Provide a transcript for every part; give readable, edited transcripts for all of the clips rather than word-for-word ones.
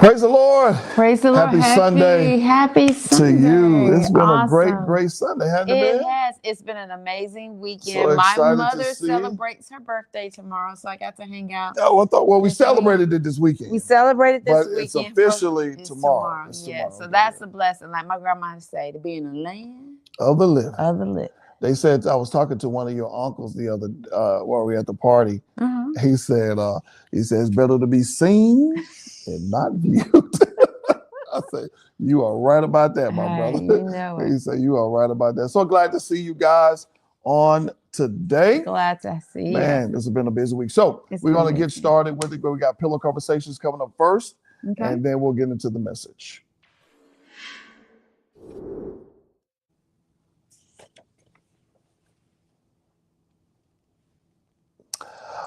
Praise the Lord. Praise the Lord. Happy Sunday Happy Sunday. To you. It's been awesome. a great Sunday, hasn't it It been? has. It's been an amazing weekend. So My excited to mother see. celebrates her birthday tomorrow, so I got to hang out. Oh, I thought, well, we celebrated it this weekend. We celebrated this but weekend. It's officially tomorrow. It's tomorrow. Yeah, so that's a blessing. Like my grandma used to say, to be in the land of the living. Of the living. They said, I was talking to one of your uncles the other, while we were at the party. He said, it's better to be seen and not viewed. I said, you are right about that, my brother. You know it. He said, you are right about that. So glad to see you guys on today. Glad to see you. Man, this has been a busy week. So we're going to get started with it. We got Pillow Conversations coming up first, and then we'll get into the message.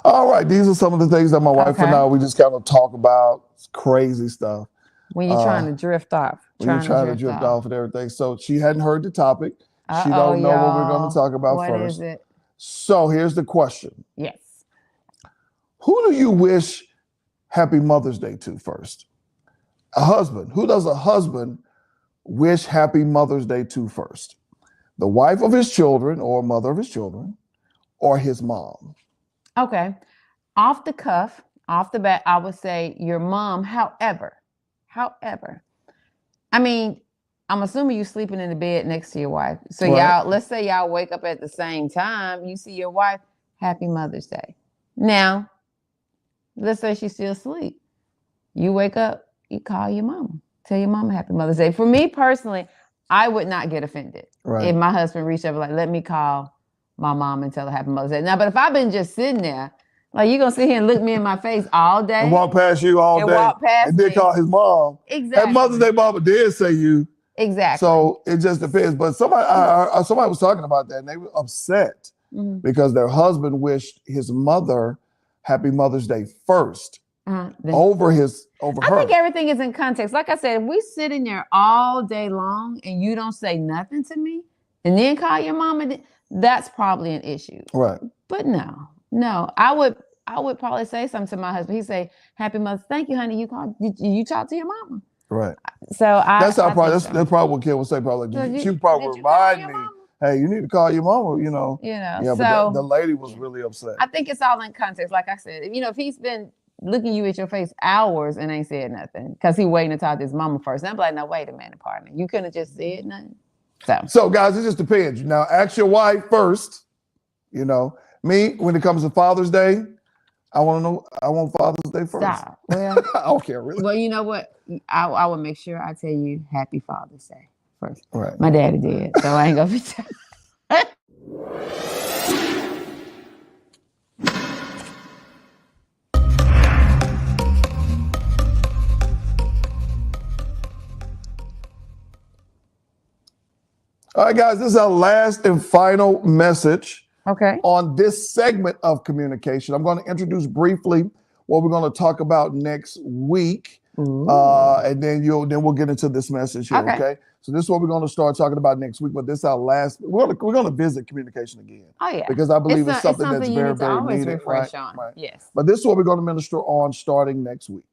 All right, these are some of the things that my wife and I, we just kind of talk about. It's crazy stuff. When you're trying to drift off. When you're trying to drift off and everything. So she hadn't heard the topic. She don't know what we're going to talk about first. What is it? So here's the question. Yes. Who do you wish Happy Mother's Day to first? A husband. Who does a husband wish Happy Mother's Day to first? The wife of his children or mother of his children or his mom? Okay. Off the cuff, off the bat, I would say your mom. However, I mean, I'm assuming you're sleeping in the bed next to your wife. So y'all, let's say y'all wake up at the same time. You see your wife, Happy Mother's Day. Now, let's say she's still asleep. You wake up, you call your mama. Tell your mama Happy Mother's Day. For me personally, I would not get offended if my husband reached up like, let me call my mom and tell her Happy Mother's Day. Now, but if I've been just sitting there, like you're going to sit here and look me in my face all day. And walk past you all day. And then call his mom. Exactly. Happy Mother's Day, mama did say you. Exactly. So it just depends. But somebody was talking about that and they were upset because their husband wished his mother Happy Mother's Day first over her. I think everything is in context. Like I said, if we sit in there all day long and you don't say nothing to me and then call your mama, that's probably an issue. Right. But no, I would probably say something to my husband. He'd say, Happy Mother's Day. Thank you, honey. Did you talk to your mama? Right. So that's probably what Kim would say. Probably she probably remind me, hey, you need to call your mama. Yeah. So but the lady was really upset. I think it's all in context. Like I said, if he's been looking you at your face hours and ain't said nothing because he waiting to talk to his mama first. And I'm like, no, wait a minute, partner. You couldn't have just said nothing. So guys, it just depends. Now, ask your wife first. Me, when it comes to Father's Day, I want Father's Day first. Stop. Well, I don't care really. Well, you know what? I will make sure I tell you Happy Father's Day first. Right. My daddy did, so I ain't gonna be telling. All right, guys, this is our last and final message on this segment of communication. I'm going to introduce briefly what we're going to talk about next week, and then we'll get into this message here. Okay. So this is what we're going to start talking about next week. But this is our last. We're going to visit communication again. Oh yeah. Because I believe it's something that's very, very needed. Refresh on. Right. Yes. But this is what we're going to minister on starting next week.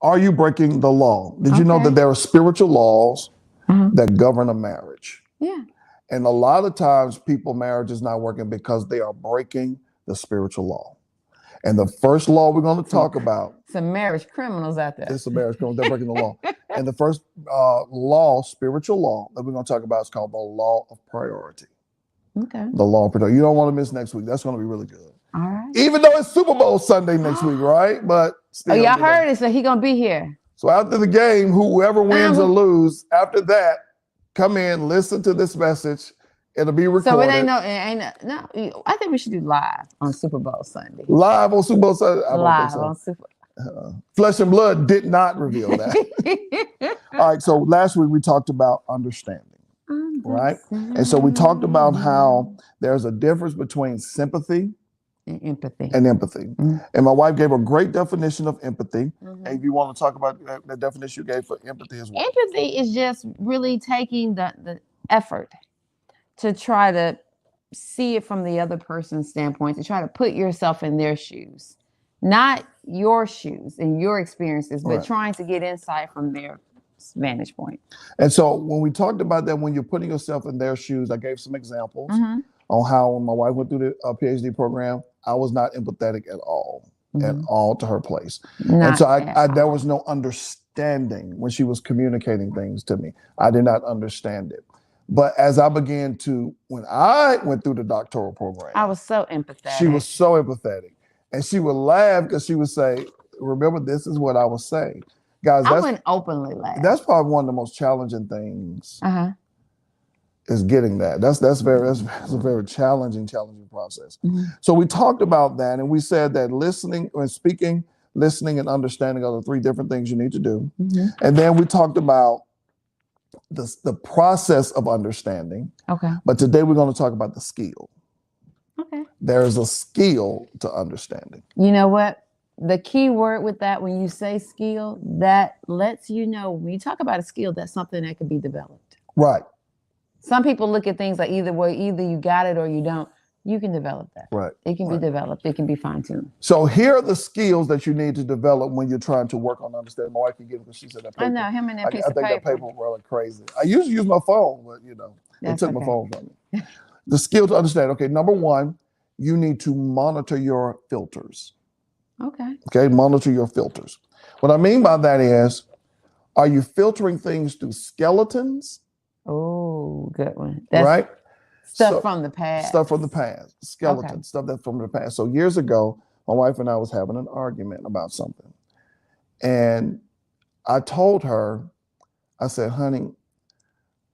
Are you breaking the law? Did you know that there are spiritual laws that govern a marriage? Yeah. And a lot of times marriage is not working because they are breaking the spiritual law. And the first law we're going to talk about. Some marriage criminals out there. There's some marriage criminals. They're breaking the law. And the first spiritual law that we're going to talk about is called the law of priority. Okay. The law of priority. You don't want to miss next week. That's going to be really good. All right. Even though it's Super Bowl Sunday next week, right? But still, y'all heard it, so he gonna be here. So after the game, whoever wins or lose, after that, come in, listen to this message. It'll be recorded. So it ain't no. I think we should do live on Super Bowl Sunday. Live on Super Bowl Sunday. On Super. Flesh and Blood did not reveal that. All right. So last week we talked about understanding. Right. And so we talked about how there's a difference between sympathy and empathy. And my wife gave a great definition of empathy. And if you want to talk about the definition you gave for empathy as well. Empathy is just really taking the effort to try to see it from the other person's standpoint, to try to put yourself in their shoes, not your shoes and your experiences, but trying to get insight from their vantage point. And so when we talked about that, when you're putting yourself in their shoes, I gave some examples on how when my wife went through the PhD program, I was not empathetic at all to her place. And so there was no understanding when she was communicating things to me. I did not understand it. But as I began to, when I went through the doctoral program, I was so empathetic. She was so empathetic. And she would laugh because she would say, remember, this is what I was saying. Guys, I wouldn't openly laugh. That's probably one of the most challenging things is getting that. That's a very challenging process. So we talked about that, and we said that listening and speaking, listening and understanding are the three different things you need to do. And then we talked about the process of understanding. Okay. But today we're going to talk about the skill. Okay. There is a skill to understanding. You know what? The key word with that, when you say skill, that lets you know when you talk about a skill, that's something that could be developed. Right. Some people look at things like either you got it or you don't. You can develop that. Right. It can be developed. It can be fine-tuned. So here are the skills that you need to develop when you're trying to work on understanding. My wife can get it because she said that paper. I know, him and that piece of paper. I think that paper was really crazy. I used to use my phone, but they took my phone from me. The skill to understand. Okay, number one, you need to monitor your filters. Okay, monitor your filters. What I mean by that is, are you filtering things through skeletons? Oh, good one. Right? Stuff from the past. Stuff from the past. Skeletons, stuff that's from the past. So years ago, my wife and I was having an argument about something. And I told her, I said, honey,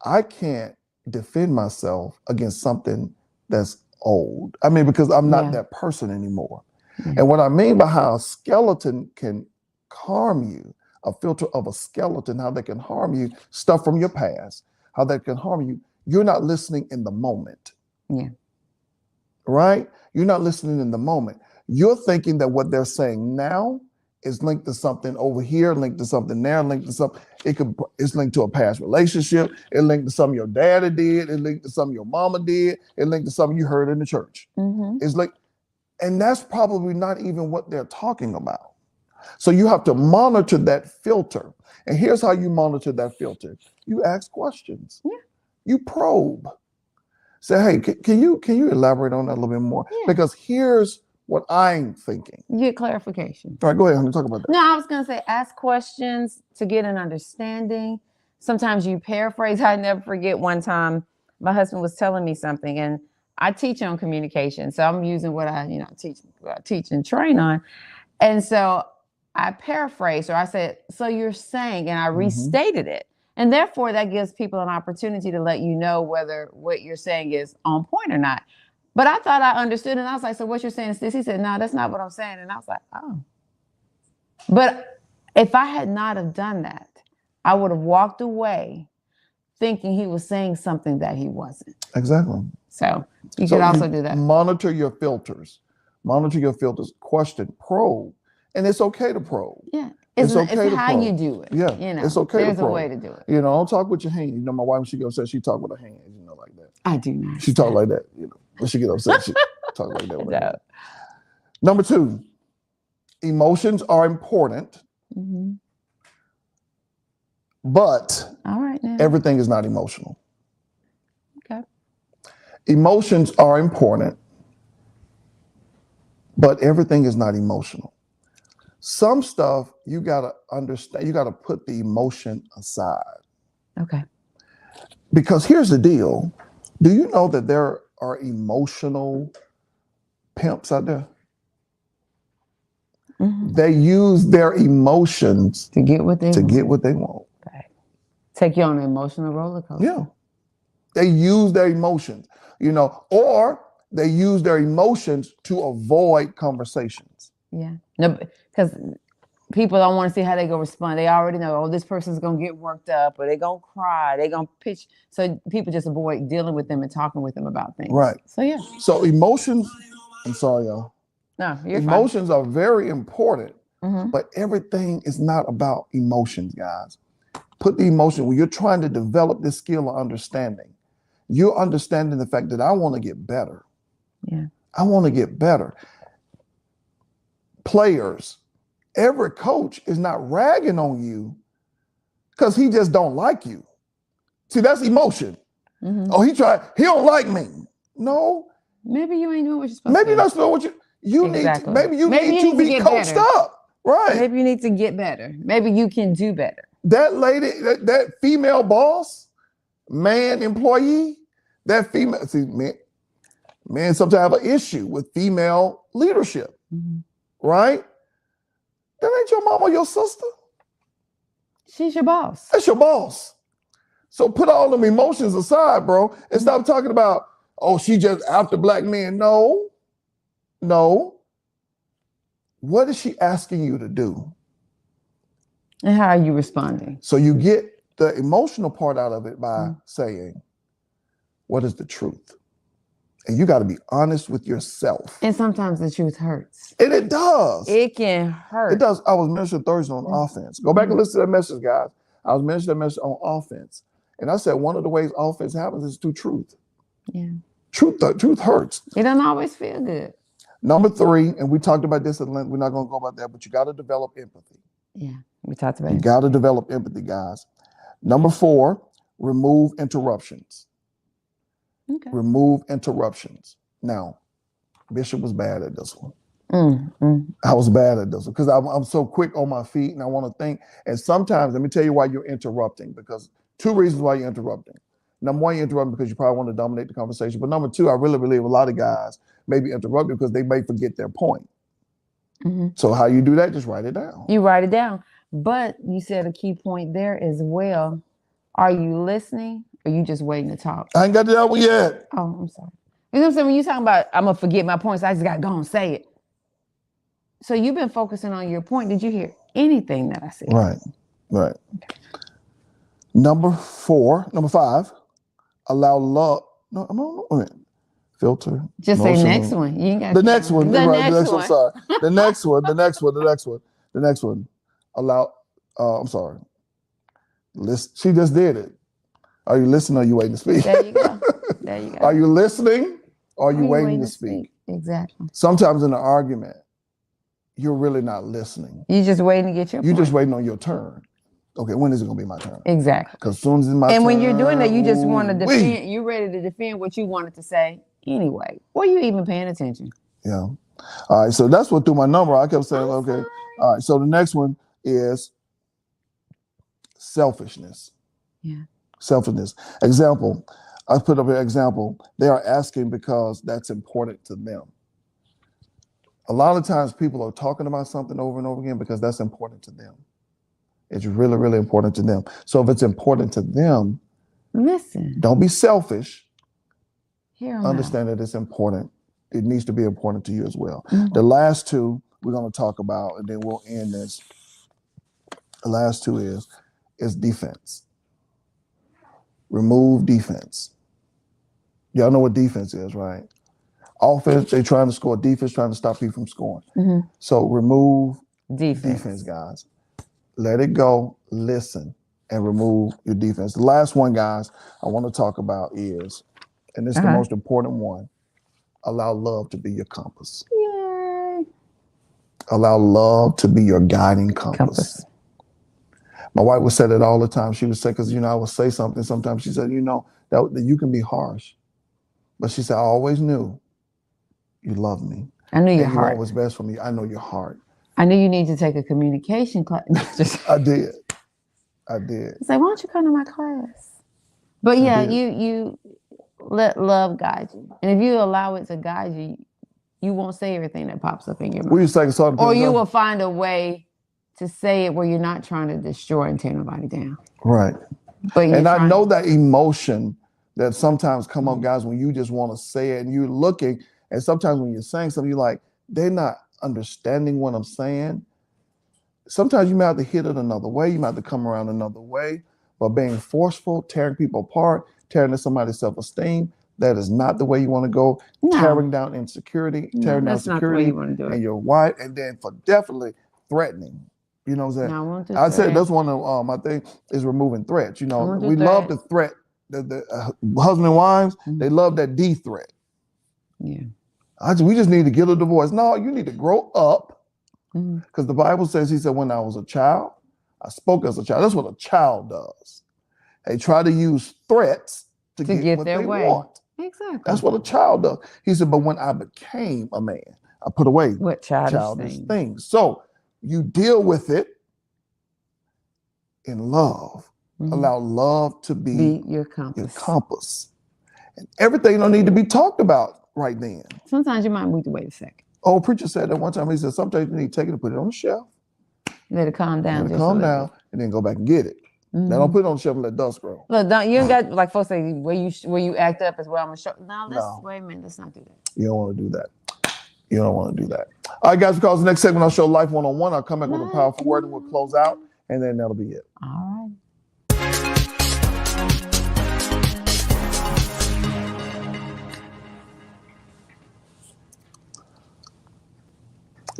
I can't defend myself against something that's old. I mean, because I'm not that person anymore. And what I mean by how a skeleton can harm you, a filter of a skeleton, how they can harm you, stuff from your past, how that can harm you, you're not listening in the moment. Yeah. Right? You're not listening in the moment. You're thinking that what they're saying now is linked to something over here, linked to something there, linked to something. It's linked to a past relationship. It linked to something your daddy did. It linked to something your mama did. It linked to something you heard in the church. It's like, and that's probably not even what they're talking about. So you have to monitor that filter. And here's how you monitor that filter. You ask questions. Yeah. You probe. Say, hey, can you elaborate on that a little bit more? Yeah. Because here's what I'm thinking. You get clarification. All right, go ahead, honey, talk about that. No, I was going to say ask questions to get an understanding. Sometimes you paraphrase. I never forget one time my husband was telling me something, and I teach on communication. So I'm using what I teach and train on. And so I paraphrased, or I said, so you're saying, and I restated it. And therefore, that gives people an opportunity to let you know whether what you're saying is on point or not. But I thought I understood, and I was like, so what you're saying is this? He said, no, that's not what I'm saying. And I was like, oh. But if I had not have done that, I would have walked away thinking he was saying something that he wasn't. Exactly. So you could also do that. Monitor your filters. Monitor your filters. Question, probe. And it's okay to probe. Yeah. It's okay it's to how probe. you do it. Yeah. It's okay to probe. There's a way to do it. Don't talk with your hands. My wife, she goes, she talk with her hands, like that. I do not. She talk like that, When she get upset, she talk like that. No. Number two, emotions are important, but everything is not emotional. Okay. Emotions are important, but everything is not emotional. Some stuff you gotta understand, you gotta put the emotion aside. Okay. Because here's the deal. Do you know that there are emotional pimps out there? They use their emotions to get what they want. Right. Take you on an emotional roller coaster. Yeah. They use their emotions, or they use their emotions to avoid conversations. Yeah. No, because people don't want to see how they go respond. They already know, this person's going to get worked up, or they're going to cry, they're going to pitch. So people just avoid dealing with them and talking with them about things. Right. So, yeah. So emotions, I'm sorry, y'all. No, you're emotions fine. are very important, but everything is not about emotions, guys. Put the emotion, when you're trying to develop this skill of understanding, you're understanding the fact that I want to get better. Yeah. I want to get better. Players, every coach is not ragging on you because he just don't like you. See, that's emotion. Mm-hmm. Oh, he don't like me. No. Maybe you ain't doing what you're supposed to do. Maybe you're not doing what you exactly. need. Maybe you need to be coached up. Right. Maybe you need to get better. Maybe you can do better. That lady, that female boss, man employee, that female, see, men sometimes have an issue with female leadership, right? That ain't your mama or your sister. She's your boss. That's your boss. So put all them emotions aside, bro, and stop talking about, oh, she just after black men. No. What is she asking you to do? And how are you responding? So you get the emotional part out of it by saying, what is the truth? And you got to be honest with yourself. And sometimes the truth hurts. And it does. It can hurt. It does. I was ministering Thursday on offense. Go back and listen to that message, guys. I was ministering that message on offense. And I said, one of the ways offense happens is through truth. Yeah. Truth hurts. It doesn't always feel good. Number 3, and we talked about this at length. We're not going to go about that, but you got to develop empathy. Yeah, we talked about it. You got to develop empathy, guys. Number 4, remove interruptions. Okay. Remove interruptions. Now, Bishop was bad at this one. I was bad at this one because I'm so quick on my feet and I want to think. And sometimes, let me tell you why you're interrupting, because 2 reasons why you're interrupting. Number 1, you're interrupting because you probably want to dominate the conversation. But number 2, I really believe a lot of guys may be interrupted because they may forget their point. So how you do that, just write it down. You write it down. But you said a key point there as well. Are you listening or are you just waiting to talk? I ain't got to that one yet. Oh, I'm sorry. You know what I'm saying? When you talking about, I'm going to forget my points, I just got to go and say it. So you've been focusing on your point. Did you hear anything that I said? Right. Okay. Number 5, allow love. No, I'm on filter. Just say next one. You ain't got the next one. The right, next one. Sorry. The next one. Allow. I'm sorry. Listen. She just did it. Are you listening or are you waiting to speak? There you go. Are you listening or are you waiting to speak? Exactly. Sometimes in an argument, you're really not listening. You're just waiting to get your point. You're just waiting on your turn. Okay, when is it going to be my turn? Exactly. Because as soon as it's my turn. And when you're doing that, you just want to defend. You're ready to defend what you wanted to say anyway. Were you even paying attention? Yeah. All right. So that's what threw my number. I kept saying, okay. All right. So the next one is selfishness. Yeah. Selfishness. Example. I put up an example. They are asking because that's important to them. A lot of times people are talking about something over and over again because that's important to them. It's really, really important to them. So if it's important to them, listen. Don't be selfish. Understand that it's important. It needs to be important to you as well. The last 2 we're going to talk about, and then we'll end this. The last 2 is defense. Remove defense. Y'all know what defense is, right? Offense, they're trying to score. Defense, trying to stop you from scoring. So remove defense, guys. Let it go, listen, and remove your defense. The last one, guys, I want to talk about is, and this is the most important one, allow love to be your compass. Yay. Allow love to be your guiding compass. My wife would say that all the time. She would say, because, I would say something. Sometimes she said, that you can be harsh. But she said, I always knew you loved me. I knew your heart. heart. You know what's best for me. I know your heart. I knew you need to take a communication class. I did. It's like, why don't you come to my class? But yeah, you let love guide you. And if you allow it to guide you, you won't say everything that pops up in your mind. Or you will find a way to say it where you're not trying to destroy and tear nobody down. Right. But I know that emotion that sometimes come up, guys, when you just want to say it and you're looking, and sometimes when you're saying something, you're like, they're not understanding what I'm saying. Sometimes you might have to hit it another way. You might have to come around another way. But being forceful, tearing people apart, tearing somebody's self-esteem, that is not the way you want to go. No. Tearing down insecurity, tearing down security, and your wife, and then for definitely threatening. You know what I'm saying? I said that's one of my thing is removing threats. We love to threat the husband and wives, they love that D threat. Yeah. We just need to get a divorce. No, you need to grow up. Because the Bible says, he said, when I was a child, I spoke as a child. That's what a child does. They try to use threats to get what their they way. want. Exactly. That's what a child does. He said, but when I became a man, I put away what childish things. So you deal with it in love. Allow love to be your compass. And everything don't need to be talked about right then. Sometimes you might need to wait a second. Oh, preacher said that one time. He said, sometimes you need to take it and put it on the shelf. Let it calm down. Let it calm down and then go back and get it. Now don't put it on the shelf and let dust grow. Look, you ain't got, like folks say, where you act up is where I'm gonna show. Wait a minute, let's not do that. You don't want to do that. You don't want to do that. All right, guys, because the next segment I'll show Life 101. I'll come back with a powerful word and we'll close out, and then that'll be it. All right.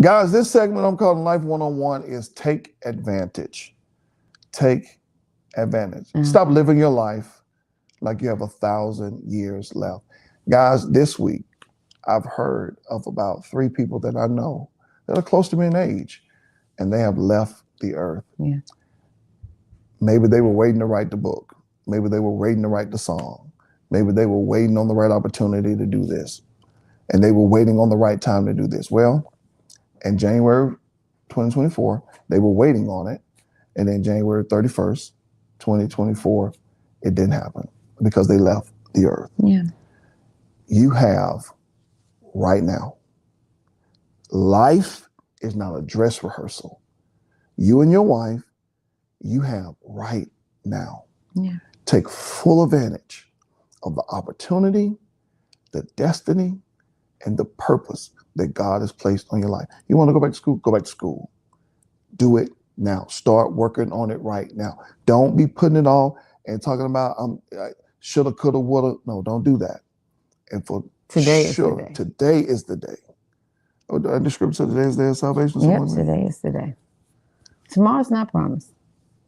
Guys, this segment I'm calling Life 101 is Take Advantage. Take advantage. Stop living your life like you have 1,000 years left. Guys, this week, I've heard of about 3 people that I know that are close to me in age, and they have left the earth. Yeah. Maybe they were waiting to write the book. Maybe they were waiting to write the song. Maybe they were waiting on the right opportunity to do this. And they were waiting on the right time to do this. Well, in January 2024, they were waiting on it. And then January 31st, 2024, it didn't happen because they left the earth. Yeah. You have right now. Life is not a dress rehearsal. You and your wife, you have right now. Yeah. Take full advantage of the opportunity, the destiny, and the purpose that God has placed on your life. You want to go back to school? Go back to school. Do it now. Start working on it right now. Don't be putting it off and talking about shoulda, coulda, woulda. No, don't do that. And for today is the day. Oh, the scripture said today is the day of salvation. Yep, today is the day. Tomorrow's not promised.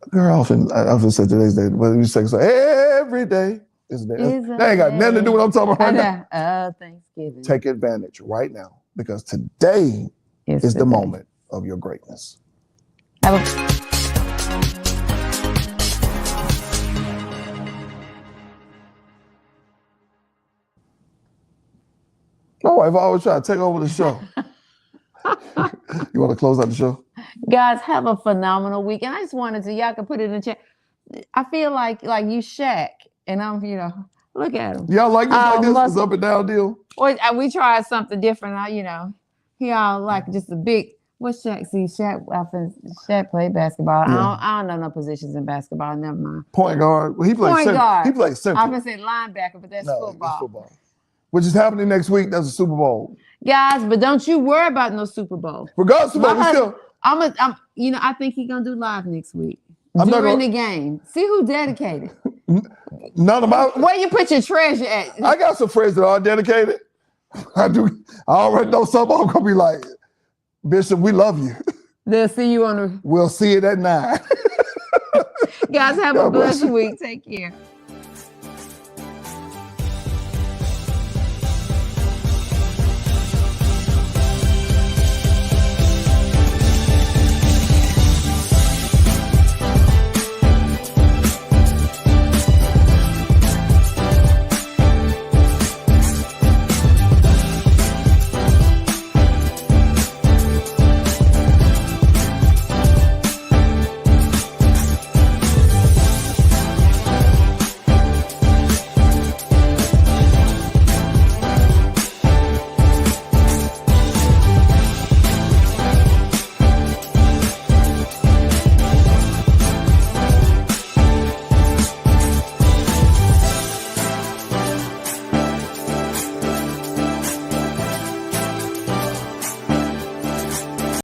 Girl, I often say today's day, but you say so every day is the day. That ain't got nothing to do with what I'm talking about right now. Thanksgiving. Take advantage right now because today is the moment of your greatness. My wife always try to take over the show. You want to close out the show? Guys, have a phenomenal week. And I just wanted to, y'all can put it in the chat. I feel like you Shaq, and I'm, look at him. Y'all like this up and down deal? Or we tried something different. He all like just a big. What's Shaq? See, Shaq played basketball. Yeah. I don't know no positions in basketball. Never mind. Point guard. Well, he plays guard. He plays center. I was gonna say linebacker, but that's football. That's football. Which is happening next week. That's a Super Bowl. Guys, but don't you worry about no Super Bowl. Regardless of what, I think he's gonna do live next week. During the game. See who dedicated. None of my. Where you put your treasure at? I got some friends that are dedicated. I do. I already know some of them gonna be like, Bishop, we love you. They'll see you on the. We'll see it at 9. Guys, have a blessed week. Take care.